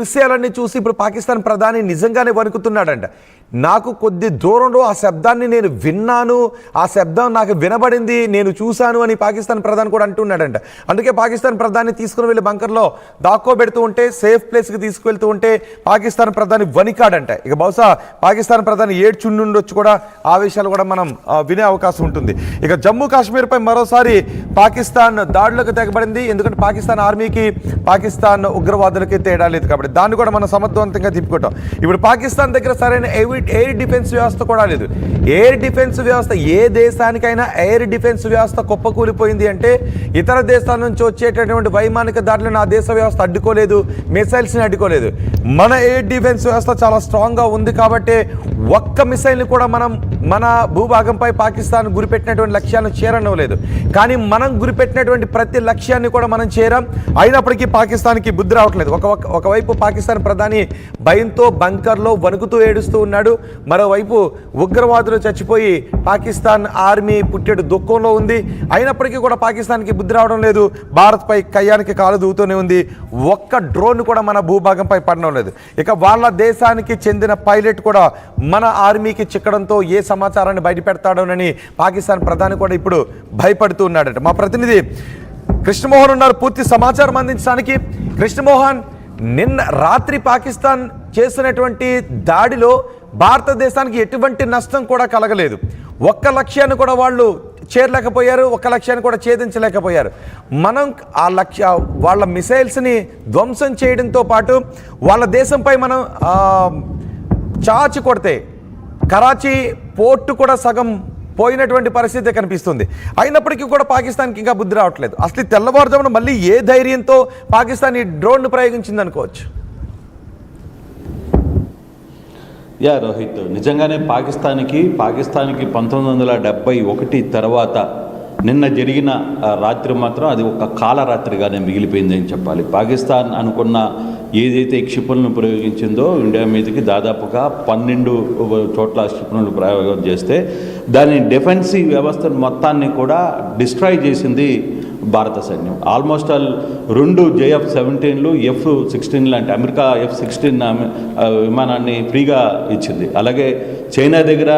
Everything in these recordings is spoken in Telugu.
దృశ్యాలన్నీ చూసి ఇప్పుడు పాకిస్తాన్ ప్రధాని నిజంగానే వణుకుతున్నాడంట. నాకు కొద్ది దూరంలో ఆ శబ్దాన్ని నేను విన్నాను, ఆ శబ్దం నాకు వినబడింది, నేను చూశాను అని పాకిస్తాన్ ప్రధాని కూడా అంటున్నాడంట. అందుకే పాకిస్తాన్ ప్రధాని తీసుకుని వెళ్ళి బంకర్లో దాక్కోబెడుతూ ఉంటే, సేఫ్ ప్లేస్కి తీసుకువెళ్తూ ఉంటే పాకిస్తాన్ ప్రధాని వణికాడంట. ఇక బహుశా పాకిస్తాన్ ప్రధాని ఏడ్చుండొచ్చు కూడా. ఆ విషయాలు కూడా మనం వినే అవకాశం ఉంటుంది. ఇక జమ్మూ కాశ్మీర్పై మరోసారి పాకిస్తాన్ దాడులకు తెగబడింది. ఎందుకంటే పాకిస్తాన్ ఆర్మీకి పాకిస్తాన్ ఉగ్రవాదులకి తేడా లేదు కాబట్టి దాన్ని కూడా మనం సమర్థవంతంగా తిప్పుకుంటాం. ఇప్పుడు పాకిస్తాన్ దగ్గర సరైన ఎయిర్ డిఫెన్స్ వ్యవస్థ కూడా లేదు. ఎయిర్ డిఫెన్స్ వ్యవస్థ, ఏ దేశానికైనా ఎయిర్ డిఫెన్స్ వ్యవస్థ కుప్పకూలిపోయింది అంటే ఇతర దేశాల నుంచి వచ్చేటటువంటి వైమానిక దాడులను ఆ దేశ వ్యవస్థ అడ్డుకోలేదు, మిసైల్స్ని అడ్డుకోలేదు. మన ఎయిర్ డిఫెన్స్ వ్యవస్థ చాలా స్ట్రాంగ్గా ఉంది కాబట్టి ఒక్క మిసైల్ని కూడా మనం మన భూభాగంపై పాకిస్తాన్ గురిపెట్టినటువంటి లక్ష్యాలను చేరనవ్వలేదు. కానీ మనం గురిపెట్టినటువంటి ప్రతి లక్ష్యాన్ని కూడా మనం చేరాం. అయినప్పటికీ పాకిస్తాన్కి బుద్ధి రావట్లేదు. ఒకవైపు పాకిస్తాన్ ప్రధాని భయంతో బంకర్లో వణుకుతూ ఏడుస్తూ ఉన్నాడు. మరోవైపు ఉగ్రవాదులు చచ్చిపోయి పాకిస్తాన్ ఆర్మీ పుట్టెడు దుఃఖంలో ఉంది. అయినప్పటికీ కూడా పాకిస్తాన్కి బుద్ధి రావడం లేదు. భారత్పై కయ్యానికి కాలు దూతూనే ఉంది. ఒక్క డ్రోన్ కూడా మన భూభాగంపై పడడం లేదు. ఇక వాళ్ళ దేశానికి చెందిన పైలట్ కూడా మన ఆర్మీకి చిక్కడంతో ఏ సమాచారాన్ని బయటపెడతాడోనని పాకిస్తాన్ ప్రధాని కూడా ఇప్పుడు భయపడుతూ ఉన్నాడట. మా ప్రతినిధి కృష్ణమోహన్ ఉన్నారు పూర్తి సమాచారం అందించడానికి. కృష్ణమోహన్, నిన్న రాత్రి పాకిస్తాన్ చేసినటువంటి దాడిలో భారతదేశానికి ఎటువంటి నష్టం కూడా కలగలేదు. ఒక్క లక్ష్యాన్ని కూడా వాళ్ళు చేరలేకపోయారు, ఒక్క లక్ష్యాన్ని కూడా ఛేదించలేకపోయారు. మనం ఆ వాళ్ళ మిసైల్స్ని ధ్వంసం చేయడంతో పాటు వాళ్ళ దేశంపై మనం చాచి కొడితే కరాచీ పోర్టు కూడా సగం పోయినటువంటి పరిస్థితి కనిపిస్తుంది. అయినప్పటికీ కూడా పాకిస్తాన్కి ఇంకా బుద్ధి రావట్లేదు. అసలు తెల్లవారుజామున మళ్ళీ ఏ ధైర్యంతో పాకిస్తాన్ ఈ డ్రోన్ను ప్రయోగించింది అనుకోవచ్చు? రోహిత్, నిజంగానే పాకిస్తాన్కి 1971 తర్వాత నిన్న జరిగిన రాత్రి మాత్రం అది ఒక కాలరాత్రిగానే మిగిలిపోయిందని చెప్పాలి. పాకిస్తాన్ అనుకున్న ఏదైతే క్షిపణులను ప్రయోగించిందో ఇండియా మీదకి దాదాపుగా 12 చోట్ల క్షిపణులు ప్రయోగం చేస్తే దాని డిఫెన్సివ్ వ్యవస్థను మొత్తాన్ని కూడా డిస్ట్రాయ్ చేసింది భారత సైన్యం. ఆల్మోస్ట్ ఆల్ 2 JF-17లు, F-16 లాంటి అమెరికా F-16 విమానాన్ని ఫ్రీగా ఇచ్చింది. అలాగే చైనా దగ్గర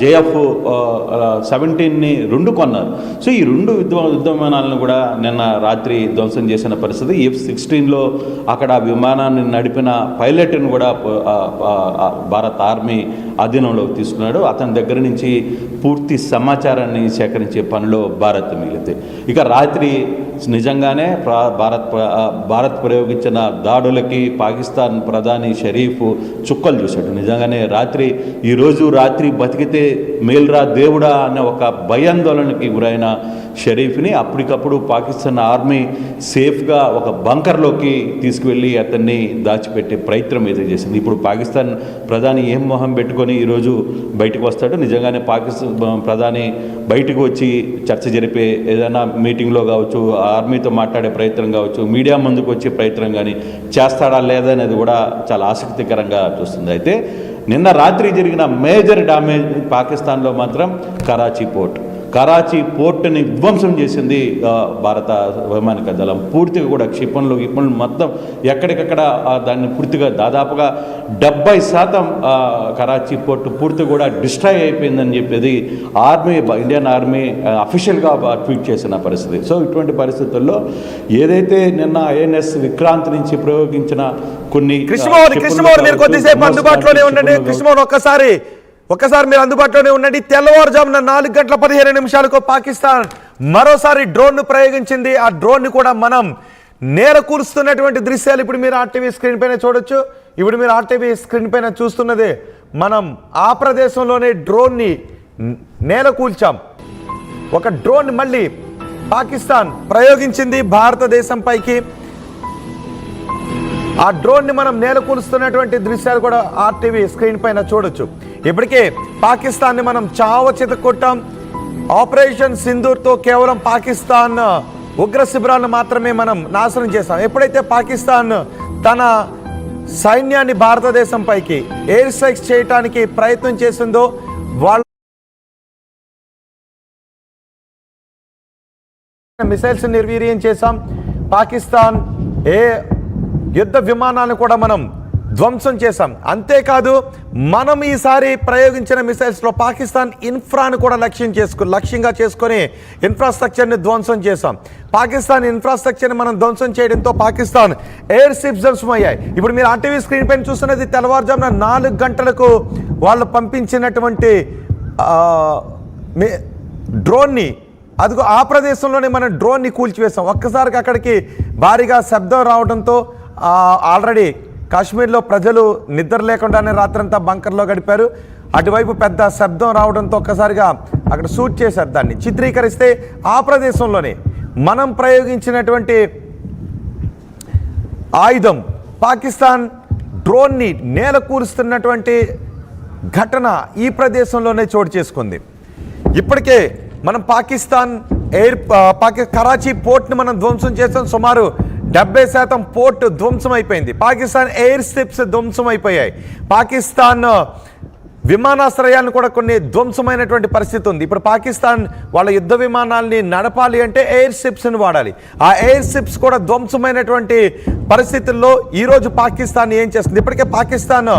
JF-17ని 2 కొన్నారు. సో ఈ 2 యుద్ధ విమానాలను కూడా నిన్న రాత్రి ధ్వంసం చేసిన పరిస్థితి. F-16లో అక్కడ విమానాన్ని నడిపిన పైలట్ను కూడా భారత ఆర్మీ అధీనంలోకి తీసుకున్నాడు. అతని దగ్గర నుంచి పూర్తి సమాచారాన్ని సేకరించే పనిలో భారత్ మిగిలింది. ఇక రాత్రి నిజంగానే భారత్ ప్రయోగించిన దాడులకి పాకిస్తాన్ ప్రధాని షరీఫ్ చుక్కలు చూశాడు. నిజంగానే ఈరోజు రాత్రి బతికితే మేల్రా దేవుడా అనే ఒక భయాందోళనకి గురైన షరీఫ్ని అప్పటికప్పుడు పాకిస్తాన్ ఆర్మీ సేఫ్గా ఒక బంకర్లోకి తీసుకువెళ్ళి అతన్ని దాచిపెట్టే ప్రయత్నం అయితే చేసింది. ఇప్పుడు పాకిస్తాన్ ప్రధాని ఏం మొహం పెట్టుకొని ఈరోజు బయటకు వస్తాడు? నిజంగానే పాకిస్తాన్ ప్రధాని బయటకు వచ్చి చర్చ జరిపే ఏదైనా మీటింగ్లో కావచ్చు, ఆర్మీతో మాట్లాడే ప్రయత్నం కావచ్చు, మీడియా ముందుకు వచ్చే ప్రయత్నం కానీ చేస్తాడా లేదా అనేది కూడా చాలా ఆసక్తికరంగా చూస్తుంది. అయితే నిన్న రాత్రి జరిగిన మేజర్ డ్యామేజ్ పాకిస్తాన్లో మాత్రం కరాచీ పోర్టుని ధ్వంసం చేసింది భారత వైమానిక దళం. పూర్తిగా కూడా క్షిపణులు మొత్తం ఎక్కడికక్కడ దాన్ని పూర్తిగా దాదాపుగా 70% కరాచీ పోర్టు పూర్తిగా కూడా డిస్ట్రాయ్ అయిపోయిందని చెప్పేది ఇండియన్ ఆర్మీ అఫీషియల్గా ట్వీట్ చేసిన పరిస్థితి. సో ఇటువంటి పరిస్థితుల్లో ఏదైతే నిన్న INS విక్రాంత్ నుంచి ప్రయోగించిన కొన్ని కృష్ణమోహన్ మీరు కొద్దిసేపు అందుబాటులోనే ఉండండి. కృష్ణమోహన్ ఒక్కసారి మీరు అందుబాటులోనే ఉండండి. తెల్లవారుజామున 4:15 పాకిస్తాన్ మరోసారి డ్రోన్ను ప్రయోగించింది. ఆ డ్రోన్ని కూడా మనం నేల కూలుస్తున్నటువంటి దృశ్యాలు ఇప్పుడు మీరు RTV స్క్రీన్ పైన చూడొచ్చు. ఇప్పుడు మీరు RTV స్క్రీన్ పైన చూస్తున్నదే మనం ఆ ప్రదేశంలోనే డ్రోన్ని నేల కూల్చాం. ఒక డ్రోన్ మళ్ళీ పాకిస్తాన్ ప్రయోగించింది భారతదేశం పైకి. ఆ డ్రోన్ని మనం నేలకూలుస్తున్నటువంటి దృశ్యాలు కూడా RTV స్క్రీన్ పైన చూడొచ్చు. ఇప్పటికే పాకిస్తాన్ని మనం చావచిత కొట్టాం. ఆపరేషన్ సింధూర్తో కేవలం పాకిస్తాన్ ఉగ్ర శిబిరాలను మాత్రమే మనం నాశనం చేశాం. ఎప్పుడైతే పాకిస్తాన్ తన సైన్యాన్ని భారతదేశం పైకి ఎయిర్ స్ట్రైక్స్ చేయడానికి ప్రయత్నం చేసిందో వాళ్ళ మిసైల్స్ నిర్వీర్యం చేశాం. పాకిస్తాన్ ఏ యుద్ధ విమానాలను కూడా మనం ధ్వంసం చేశాం. అంతేకాదు మనం ఈసారి ప్రయోగించిన మిసైల్స్లో పాకిస్తాన్ ఇన్ఫ్రాను కూడా లక్ష్యంగా చేసుకొని ఇన్ఫ్రాస్ట్రక్చర్ని ధ్వంసం చేశాం. పాకిస్తాన్ ఇన్ఫ్రాస్ట్రక్చర్ని మనం ధ్వంసం చేయడంతో పాకిస్తాన్ ఎయిర్ షిప్స్ ధ్వంసమయ్యాయి. ఇప్పుడు మీరు ఆర్టీవీ స్క్రీన్ పైన చూస్తున్నది తెల్లవారుజామున 4 గంటలకు వాళ్ళు పంపించినటువంటి డ్రోన్ని, అదిగో ఆ ప్రదేశంలోనే మనం డ్రోన్ని కూల్చివేసాం. ఒక్కసారికి అక్కడికి భారీగా శబ్దం రావడంతో ఆల్రెడీ కాశ్మీర్లో ప్రజలు నిద్ర లేకుండానే రాత్రంతా బంకర్లో గడిపారు. అటువైపు పెద్ద శబ్దం రావడంతో ఒక్కసారిగా అక్కడ షూట్ చేశారు. దాన్ని చిత్రీకరిస్తే ఆ ప్రదేశంలోనే మనం ప్రయోగించినటువంటి ఆయుధం పాకిస్తాన్ డ్రోన్ని నేల కూరుస్తున్నటువంటి ఘటన ఈ ప్రదేశంలోనే చోటు చేసుకుంది. ఇప్పటికే మనం పాకిస్తాన్ కరాచీ పోర్ట్ని మనం ధ్వంసం చేసాం. సుమారు 70% పోర్ట్ ధ్వంసం అయిపోయింది. పాకిస్తాన్ ఎయిర్ షిప్స్ ధ్వంసం అయిపోయాయి. పాకిస్తాన్ విమానాశ్రయాలను కూడా కొన్ని ధ్వంసమైనటువంటి పరిస్థితి ఉంది. ఇప్పుడు పాకిస్తాన్ వాళ్ళ యుద్ధ విమానాల్ని నడపాలి అంటే ఎయిర్ షిప్స్ని వాడాలి. ఆ ఎయిర్ షిప్స్ కూడా ధ్వంసమైనటువంటి పరిస్థితుల్లో ఈరోజు పాకిస్తాన్ ఏం చేస్తుంది? ఇప్పటికే పాకిస్తాన్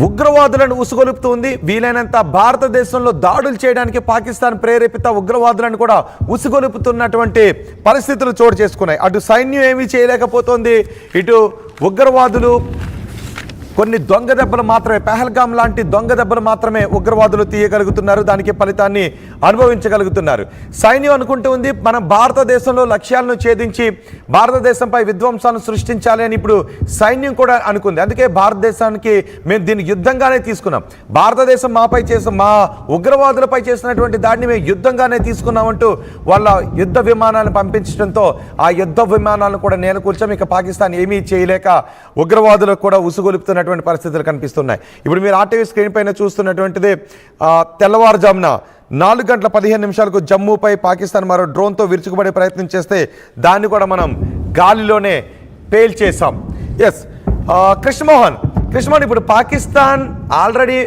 ఉగ్రవాదులను ఉసుగొలుపుతుంది. వీలైనంత భారతదేశంలో దాడులు చేయడానికి పాకిస్తాన్ ప్రేరేపిత ఉగ్రవాదులను కూడా ఉసుగొలుపుతున్నటువంటి పరిస్థితులు చోటు చేసుకున్నాయి. అటు సైన్యం ఏమీ చేయలేకపోతుంది, ఇటు ఉగ్రవాదులు కొన్ని దొంగ దెబ్బలు మాత్రమే, పెహల్గాం లాంటి దొంగ దెబ్బలు మాత్రమే ఉగ్రవాదులు తీయగలుగుతున్నారు. దానికి ఫలితాన్ని అనుభవించగలుగుతున్నారు. సైన్యం అనుకుంటూ ఉంది మనం భారతదేశంలో లక్ష్యాలను ఛేదించి భారతదేశంపై విధ్వంసాలను సృష్టించాలి అని ఇప్పుడు సైన్యం కూడా అనుకుంది. అందుకే భారతదేశానికి మేము దీన్ని యుద్ధంగానే తీసుకున్నాం. భారతదేశం మా ఉగ్రవాదులపై చేసినటువంటి దాడిని మేము యుద్ధంగానే తీసుకున్నామంటూ వాళ్ళ యుద్ధ విమానాలను పంపించడంతో ఆ యుద్ధ విమానాలను కూడా నేలకూర్చాం. ఇక పాకిస్తాన్ ఏమీ చేయలేక ఉగ్రవాదులకు కూడా ఉసుగొలుపుతున్నటువంటి పరిస్థితులు కనిపిస్తున్నాయి. ఇప్పుడు మీరు ఆర్టీవీ స్క్రీన్ పైన చూస్తున్నటువంటిది తెల్లవారుజామున 4:15 జమ్మూపై పాకిస్తాన్ మరో డ్రోన్తో విరుచుకుపడే ప్రయత్నం చేస్తే దాన్ని కూడా మనం గాలిలోనే పేల్చేసాం. ఎస్ కృష్ణమోహన్, ఇప్పుడు పాకిస్తాన్ ఆల్రెడీ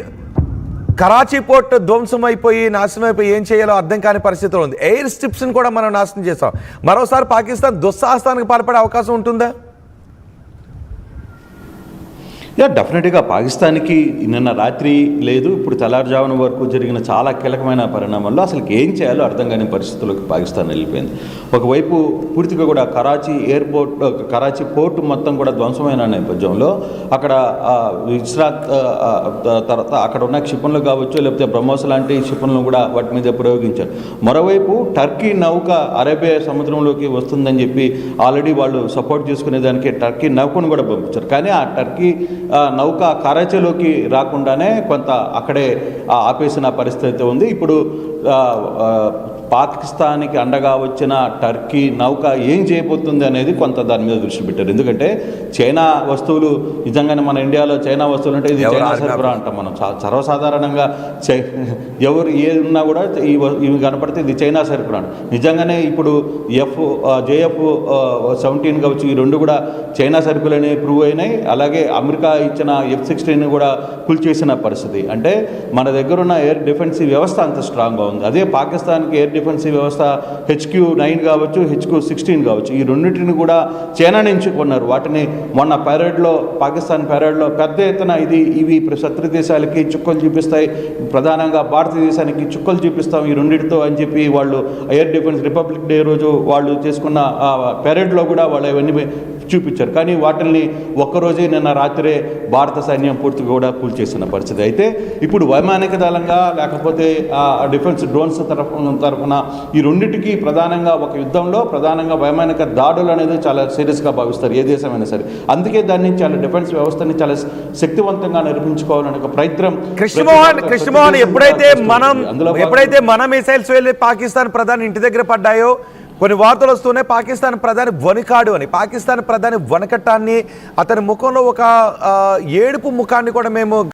కరాచీ పోర్ట్ ధ్వంసం అయిపోయి నాశనం అయిపోయి ఏం చేయాలో అర్థం కాని పరిస్థితిలో ఉంది. ఎయిర్ స్ట్రిప్స్ని కూడా మనం నాశనం చేసాం. మరోసారి పాకిస్తాన్ దుస్సాహసానికి పాల్పడే అవకాశం ఉంటుందా? డెఫినెట్గా పాకిస్తాన్కి నిన్న రాత్రి లేదు, ఇప్పుడు తెల్లారుజామున వరకు జరిగిన చాలా కీలకమైన పరిణామాల్లో అసలు ఏం చేయాలో అర్థం కాని పరిస్థితుల్లోకి పాకిస్తాన్ వెళ్ళిపోయింది. ఒకవైపు పూర్తిగా కూడా కరాచీ పోర్టు మొత్తం కూడా ధ్వంసమైన నేపథ్యంలో అక్కడ తర్వాత అక్కడ ఉన్న క్షిపణులు కావచ్చు, లేకపోతే బ్రహ్మోస్ లాంటి క్షిపణులను కూడా వాటి మీద ప్రయోగించారు. మరోవైపు టర్కీ నౌక అరేబియా సముద్రంలోకి వస్తుందని చెప్పి ఆల్రెడీ వాళ్ళు సపోర్ట్ చేసుకునేదానికి టర్కీ నౌకను కూడా పంపించారు. కానీ ఆ టర్కీ నౌక కరాచీలోకి రాకుండానే కొంత అక్కడే ఆపేసిన పరిస్థితి ఉంది. ఇప్పుడు పాకిస్తాన్కి అండగా వచ్చిన టర్కీ నౌక ఏం చేయబోతుంది అనేది కొంత దాని మీద దృష్టి పెట్టారు. ఎందుకంటే చైనా వస్తువులు నిజంగానే మన ఇండియాలో చైనా వస్తువులు అంటే ఇది చైనా సరఫరా అంటాం మనం. సర్వసాధారణంగా ఎవరు ఏది ఉన్నా కూడా ఇవి కనపడితే ఇది చైనా సరఫరా అంట. నిజంగానే ఇప్పుడు JF-17 కావచ్చు, ఈ రెండు కూడా చైనా సరుకులని ప్రూవ్ అయినాయి. అలాగే అమెరికా ఇచ్చిన F-16 కూడా కూల్చేసిన పరిస్థితి. అంటే మన దగ్గర ఉన్న ఎయిర్ డిఫెన్సివ్ వ్యవస్థ అంత స్ట్రాంగ్గా ఉంది. అదే పాకిస్తాన్కి ఎయిర్ డిఫెన్సివ్ వ్యవస్థ HQ-9 కావచ్చు, HQ-16 కావచ్చు, ఈ రెండింటిని కూడా చైనా నుంచి కొన్నారు. వాటిని మొన్న పాకిస్తాన్ ప్యారేడ్లో పెద్ద ఎత్తున ఇవి శత్రు దేశాలకి చుక్కలు చూపిస్తాయి, ప్రధానంగా భారతదేశానికి చుక్కలు చూపిస్తాం ఈ రెండింటితో అని చెప్పి వాళ్ళు ఎయిర్ డిఫెన్స్ రిపబ్లిక్ డే రోజు వాళ్ళు చేసుకున్న ప్యారేడ్లో కూడా వాళ్ళు అవన్నీ చూపించారు. కానీ వాటిని ఒక్కరోజే నిన్న రాత్రే భారత సైన్యం పూర్తిగా కూడా కూల్చేసిన పరిస్థితి. అయితే ఇప్పుడు వైమానిక దళంగా లేకపోతే డిఫెన్స్ డ్రోన్స్ తరఫున ఈ రెండింటికి ప్రధానంగా ఒక యుద్ధంలో ప్రధానంగా వైమానిక దాడులు అనేది చాలా సీరియస్గా భావిస్తారు ఏ దేశమైనా సరే. అందుకే దాన్ని చాలా డిఫెన్స్ వ్యవస్థని చాలా శక్తివంతంగా నిర్మించుకోవాలని ఒక ప్రయత్నం. కృష్ణమోహన్ ఎప్పుడైతే మన మిసైల్స్ వెళ్ళి పాకిస్తాన్ ప్రధాని ఇంటి దగ్గర పడ్డాయో కొన్ని వార్తలు వస్తున్నాయి. పాకిస్తాన్ ప్రధాని వణికాడు అని. పాకిస్తాన్ ప్రధాని వణకటాన్ని, అతని ముఖంలో ఒక ఏడుపు ముఖాన్ని కూడా మేము